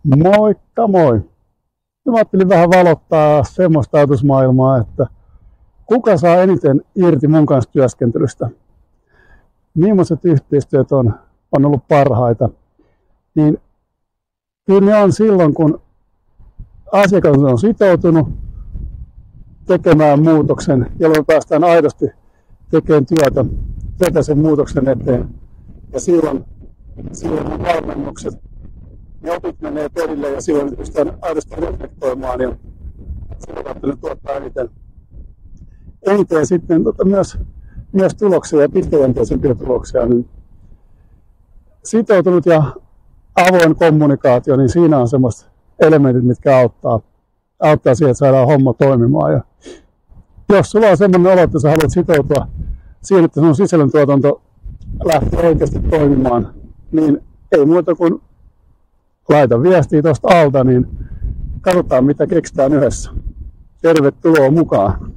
Moikka moi! Mä ajattelin vähän valottaa semmoista ajatusmaailmaa, että kuka saa eniten irti mun kanssa työskentelystä? Millaiset yhteistyöt on ollut parhaita? Niin kyllä ne on silloin, kun asiakas on sitoutunut tekemään muutoksen, jolloin päästään aidosti tekemään työtä sen muutoksen eteen. Ja silloin on valmennukset. Ne opit menee perille ja silloin pystytään aidosti reflektoimaan ja silloin kautta tuottaa eniten sitten myös tuloksia ja pitkäjänteisempiä tuloksia. Niin sitoutunut ja avoin kommunikaatio, niin siinä on semmoiset elementit, mitkä auttaa siihen, että saadaan homma toimimaan. Ja jos sulla on semmoinen olo, että sä haluat sitoutua siihen, että sun sisällöntuotanto lähtee oikeasti toimimaan, niin ei muuta kuin laita viestiä tuosta alta, niin katsotaan mitä keksitään yhdessä. Tervetuloa mukaan!